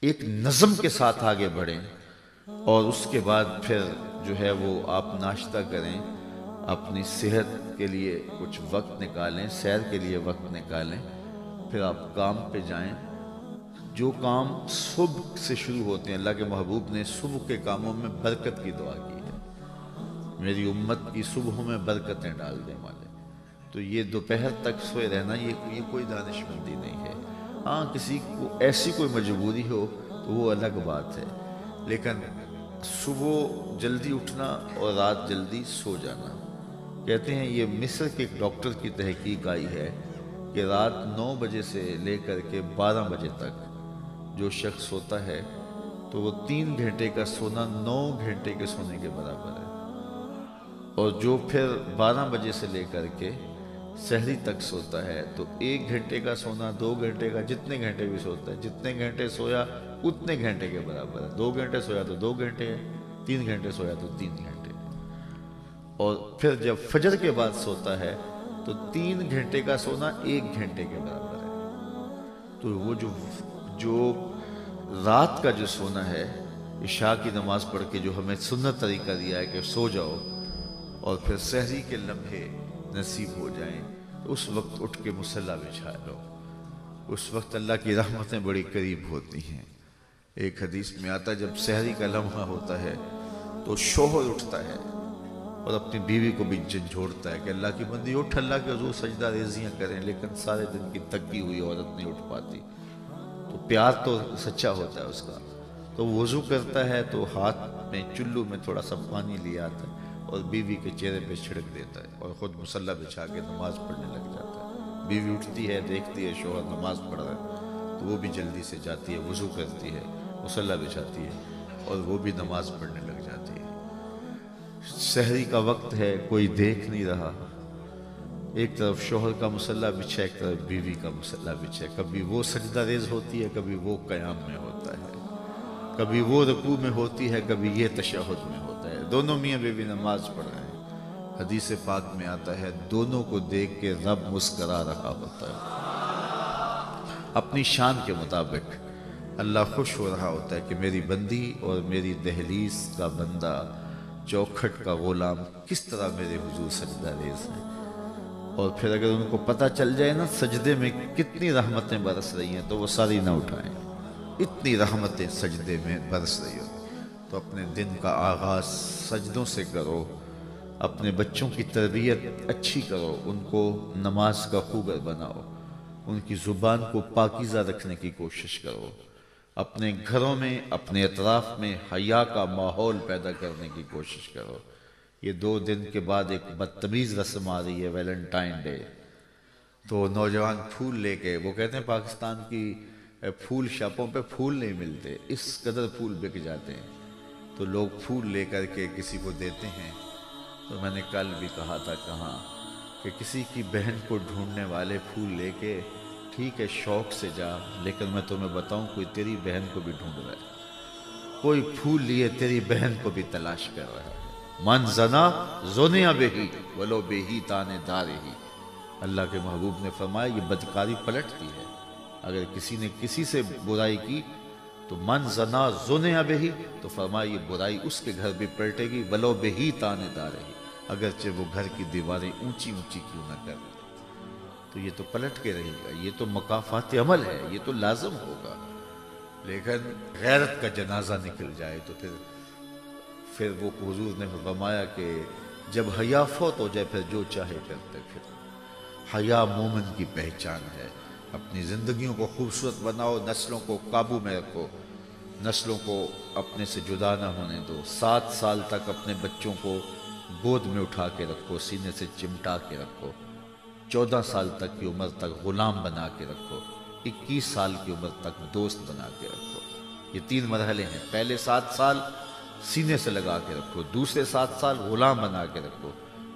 ایک نظم کے ساتھ آگے بڑھیں، اور اس کے بعد پھر جو ہے وہ آپ ناشتہ کریں، اپنی صحت کے لیے کچھ وقت نکالیں، سیر کے لیے وقت نکالیں، پھر آپ کام پہ جائیں۔ جو کام صبح سے شروع ہوتے ہیں، اللہ کے محبوب نے صبح کے کاموں میں برکت کی دعا کی ہے، میری امت کی صبحوں میں برکتیں ڈال دیں والے۔ تو یہ دوپہر تک سوئے رہنا یہ کوئی دانش مندی نہیں ہے۔ ہاں کسی کو ایسی کوئی مجبوری ہو تو وہ الگ بات ہے، لیکن صبح جلدی اٹھنا اور رات جلدی سو جانا، کہتے ہیں یہ مصر کے ایک ڈاکٹر کی تحقیق آئی ہے کہ رات 9 بجے سے لے کر کے 12 بجے تک جو شخص سوتا ہے تو وہ 3 گھنٹے کا سونا 9 گھنٹے کے سونے کے برابر ہے، اور جو پھر 12 بجے سے لے کر کے سحری تک سوتا ہے تو 1 گھنٹے کا سونا 2 گھنٹے کا، جتنے گھنٹے بھی سوتا ہے، جتنے گھنٹے سویا اتنے گھنٹے کے برابر ہے۔ 2 گھنٹے سویا تو 2 گھنٹے ہے، 3 گھنٹے سویا تو 3 گھنٹے ہے۔ اور پھر جب فجر کے بعد سوتا ہے تو 3 گھنٹے کا سونا 1 گھنٹے کے برابر ہے۔ تو وہ جو رات کا جو سونا ہے، عشاء کی نماز پڑھ کے جو ہمیں سنت طریقہ دیا ہے کہ سو جاؤ اور پھر سحری کے لمحے نصیب ہو جائیں، تو اس وقت اٹھ کے مصلی بچھا لو، اس وقت اللہ کی رحمتیں بڑی قریب ہوتی ہیں۔ ایک حدیث میں آتا ہے جب سحری کا لمحہ ہوتا ہے تو شوہر اٹھتا ہے اور اپنی بیوی کو بھی جھنجھوڑتا ہے کہ اللہ کی بندی اٹھ، اللہ کے حضور سجدہ ریزیاں کریں، لیکن سارے دن کی تھکی ہوئی عورت نہیں اٹھ پاتی، تو پیار تو سچا ہوتا ہے اس کا، تو وضو کرتا ہے تو ہاتھ میں چلو میں تھوڑا سا پانی لیا آتا ہے اور بیوی کے چہرے پہ چھڑک دیتا ہے اور خود مصلی بچھا کے نماز پڑھنے لگ جاتا ہے۔ بیوی اٹھتی ہے، دیکھتی ہے شوہر نماز پڑھ رہا ہے تو وہ بھی جلدی سے جاتی ہے، وضو کرتی ہے، مصلی بچھاتی ہے اور وہ بھی نماز پڑھنے لگ جاتی ہے۔ سحری کا وقت ہے، کوئی دیکھ نہیں رہا، ایک طرف شوہر کا مصلی بچھا، ایک طرف بیوی کا مصلی بچھا، کبھی وہ سجدہ ریز ہوتی ہے، کبھی وہ قیام میں ہوتا ہے، کبھی وہ رکوع میں ہوتی ہے، کبھی یہ تشہد میں ہوتا ہے، دونوں میاں بیوی نماز پڑھ رہے ہیں۔ حدیث پاک میں آتا ہے دونوں کو دیکھ کے رب مسکرا رہا ہوتا ہے، اپنی شان کے مطابق اللہ خوش ہو رہا ہوتا ہے کہ میری بندی اور میری دہلیز کا بندہ، چوکھٹ کا غلام کس طرح میرے حضور سجدہ ریز ہیں۔ اور پھر اگر ان کو پتہ چل جائے نا سجدے میں کتنی رحمتیں برس رہی ہیں تو وہ ساری نہ اٹھائیں، اتنی رحمتیں سجدے میں برس رہی ہوتی، تو اپنے دن کا آغاز سجدوں سے کرو، اپنے بچوں کی تربیت اچھی کرو، ان کو نماز کا خوگر بناؤ، ان کی زبان کو پاکیزہ رکھنے کی کوشش کرو، اپنے گھروں میں اپنے اطراف میں حیا کا ماحول پیدا کرنے کی کوشش کرو۔ یہ 2 دن کے بعد ایک بدتمیز رسم آ رہی ہے ویلنٹائن ڈے، تو نوجوان پھول لے کے، وہ کہتے ہیں پاکستان کی پھول شاپوں پہ پھول نہیں ملتے، اس قدر پھول بک جاتے ہیں، تو لوگ پھول لے کر کے کسی کو دیتے ہیں۔ تو میں نے کل بھی کہا تھا کہاں کہ کسی کی بہن کو ڈھونڈنے والے پھول لے کے ٹھیک ہے شوق سے جا، لیکن میں تمہیں بتاؤں کوئی تیری بہن کو بھی ڈھونڈ رہا ہے، کوئی پھول لیے تیری بہن کو بھی تلاش کر رہا ہے۔ من زنا زنیا بہی ولو بہی تانے دارہی، اللہ کے محبوب نے فرمایا یہ بدکاری پلٹتی ہے، اگر کسی نے کسی سے برائی کی تو من زنا زنیا بہی، تو فرمایا یہ برائی اس کے گھر بھی پلٹے گی، ولو بہی تانے دارہی، اگرچہ وہ گھر کی دیواریں اونچی اونچی کیوں نہ کر، تو یہ تو پلٹ کے رہے گا، یہ تو مکافات عمل ہے، یہ تو لازم ہوگا۔ لیکن غیرت کا جنازہ نکل جائے تو پھر وہ حضور نے فرمایا کہ جب حیا فوت ہو جائے پھر جو چاہے کرتے پھر۔ حیا مومن کی پہچان ہے، اپنی زندگیوں کو خوبصورت بناؤ، نسلوں کو قابو میں رکھو، نسلوں کو اپنے سے جدا نہ ہونے دو، 7 سال تک اپنے بچوں کو گود میں اٹھا کے رکھو، سینے سے چمٹا کے رکھو، 14 سال تک کی عمر تک غلام بنا کے رکھو، 21 سال کی عمر تک دوست بنا کے رکھو۔ یہ 3 مرحلے ہیں، پہلے 7 سال سینے سے لگا کے رکھو، دوسرے 7 سال غلام بنا کے رکھو،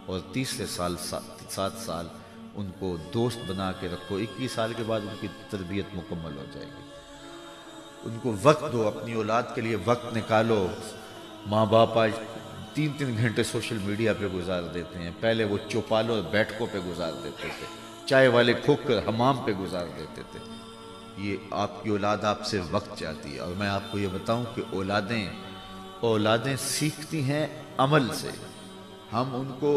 اور تیسرے 7 سال ان کو دوست بنا کے رکھو۔ 21 سال کے بعد ان کی تربیت مکمل ہو جائے گی۔ ان کو وقت دو، اپنی اولاد کے لیے وقت نکالو۔ ماں باپ آج 3 گھنٹے سوشل میڈیا پہ گزار دیتے ہیں، پہلے وہ چوپالوں اور بیٹھکوں پہ گزار دیتے تھے، چائے والے کھوکر حمام پہ گزار دیتے تھے۔ یہ آپ کی اولاد آپ سے وقت چاہتی ہے. اور میں آپ کو یہ بتاؤں کہ اولادیں سیکھتی ہیں عمل سے. ہم ان کو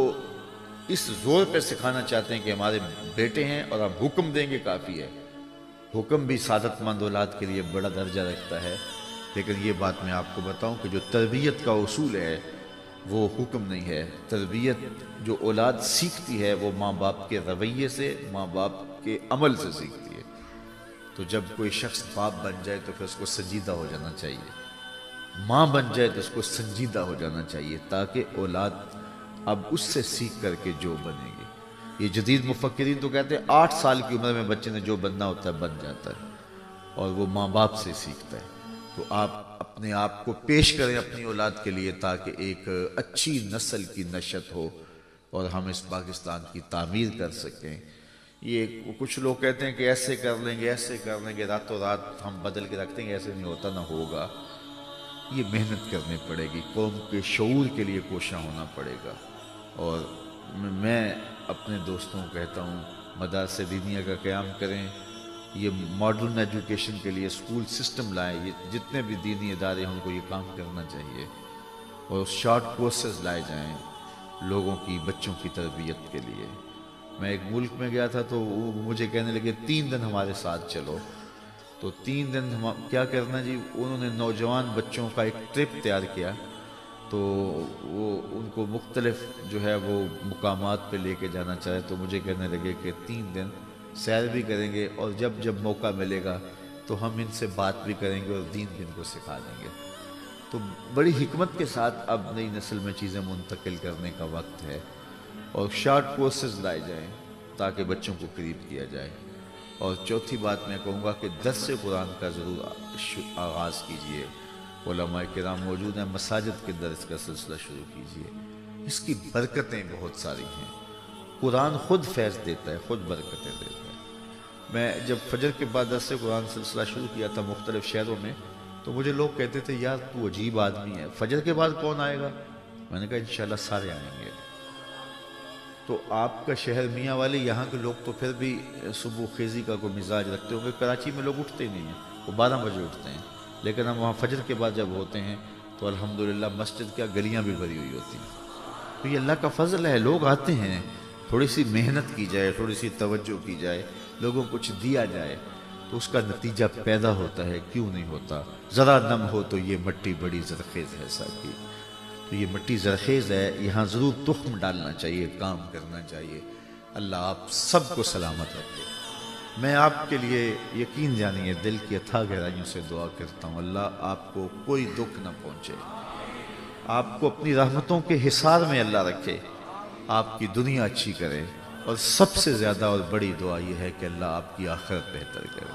اس زور پہ سکھانا چاہتے ہیں کہ ہمارے بیٹے ہیں اور آپ حکم دیں گے کافی ہے. حکم بھی سعادت مند اولاد کے لیے بڑا درجہ رکھتا ہے، لیکن یہ بات میں آپ کو بتاؤں کہ جو تربیت کا اصول ہے وہ حکم نہیں ہے. تربیت جو اولاد سیکھتی ہے وہ ماں باپ کے رویے سے، ماں باپ کے عمل سے سیکھتی ہے. تو جب کوئی شخص باپ بن جائے تو پھر اس کو سنجیدہ ہو جانا چاہیے، ماں بن جائے تو اس کو سنجیدہ ہو جانا چاہیے، تاکہ اولاد اب اس سے سیکھ کر کے جو بنے گی. یہ جدید مفکرین تو کہتے ہیں 8 سال کی عمر میں بچے نے جو بننا ہوتا ہے بن جاتا ہے، اور وہ ماں باپ سے سیکھتا ہے. تو آپ اپنے آپ کو پیش کریں اپنی اولاد کے لیے، تاکہ ایک اچھی نسل کی نشت ہو اور ہم اس پاکستان کی تعمیر کر سکیں. یہ کچھ لوگ کہتے ہیں کہ ایسے کر لیں گے راتوں رات ہم بدل کے رکھ دیں گے، ایسے نہیں ہوتا، نہ ہوگا. یہ محنت کرنی پڑے گی، قوم کے شعور کے لیے کوشاں ہونا پڑے گا. اور میں اپنے دوستوں کو کہتا ہوں مدارس دینیہ کا قیام کریں، یہ ماڈرن ایجوکیشن کے لیے اسکول سسٹم لائیں. یہ جتنے بھی دینی ادارے ہیں ان کو یہ کام کرنا چاہیے، اور شارٹ کورسز لائے جائیں لوگوں کی، بچوں کی تربیت کے لیے. میں ایک ملک میں گیا تھا تو وہ مجھے کہنے لگے 3 دن ہمارے ساتھ چلو. تو 3 دن کیا کرنا جی، انہوں نے نوجوان بچوں کا ایک ٹرپ تیار کیا. تو وہ ان کو مختلف جو ہے وہ مقامات پہ لے کے جانا چاہے. تو مجھے کہنے لگے کہ 3 دن سیر بھی کریں گے، اور جب موقع ملے گا تو ہم ان سے بات بھی کریں گے اور دین بھی ان کو سکھا دیں گے. تو بڑی حکمت کے ساتھ اب نئی نسل میں چیزیں منتقل کرنے کا وقت ہے، اور شارٹ کورسز لائے جائیں تاکہ بچوں کو قریب کیا جائے. اور چوتھی بات میں کہوں گا کہ درس قرآن کا ضرور آغاز کیجئے. علماء کرام موجود ہیں، مساجد کے درس کا سلسلہ شروع کیجئے. اس کی برکتیں بہت ساری ہیں. قرآن خود فیض دیتا ہے، خود برکتیں دیتا ہے. میں جب فجر کے بعد درس قرآن سلسلہ شروع کیا تھا مختلف شہروں میں، تو مجھے لوگ کہتے تھے یار تو عجیب آدمی ہے، فجر کے بعد کون آئے گا؟ میں نے کہا انشاءاللہ سارے آئیں گے. تو آپ کا شہر میاں والی، یہاں کے لوگ تو پھر بھی صبح خیزی کا کوئی مزاج رکھتے ہوں گے. کراچی میں لوگ اٹھتے نہیں ہیں، وہ 12 بجے اٹھتے ہیں، لیکن ہم وہاں فجر کے بعد جب ہوتے ہیں تو الحمدللہ مسجد کیا گلیاں بھی بھری ہوئی ہوتی ہیں. تو یہ اللہ کا فضل ہے، لوگ آتے ہیں. تھوڑی سی محنت کی جائے، تھوڑی سی توجہ کی جائے، لوگوں کو کچھ دیا جائے تو اس کا نتیجہ پیدا ہوتا ہے. کیوں نہیں ہوتا؟ ذرا نم ہو تو یہ مٹی بڑی زرخیز ہے ساقی. تو یہ مٹی زرخیز ہے، یہاں ضرور تخم ڈالنا چاہیے، کام کرنا چاہیے. اللہ آپ سب کو سلامت رکھے. میں آپ کے لیے یقین جانیے دل کی اتھا گہرائیوں سے دعا کرتا ہوں، اللہ آپ کو کوئی دکھ نہ پہنچے، آپ کو اپنی رحمتوں کے حصار میں اللہ رکھے، آپ کی دنیا اچھی کرے، اور سب سے زیادہ اور بڑی دعا یہ ہے کہ اللہ آپ کی آخرت بہتر کرے،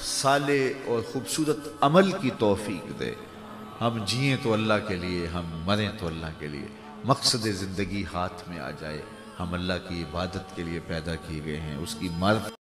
صالح اور خوبصورت عمل کی توفیق دے. ہم جئیں تو اللہ کے لیے، ہم مریں تو اللہ کے لیے. مقصد زندگی ہاتھ میں آ جائے. ہم اللہ کی عبادت کے لیے پیدا کیے گئے ہیں، اس کی معرفت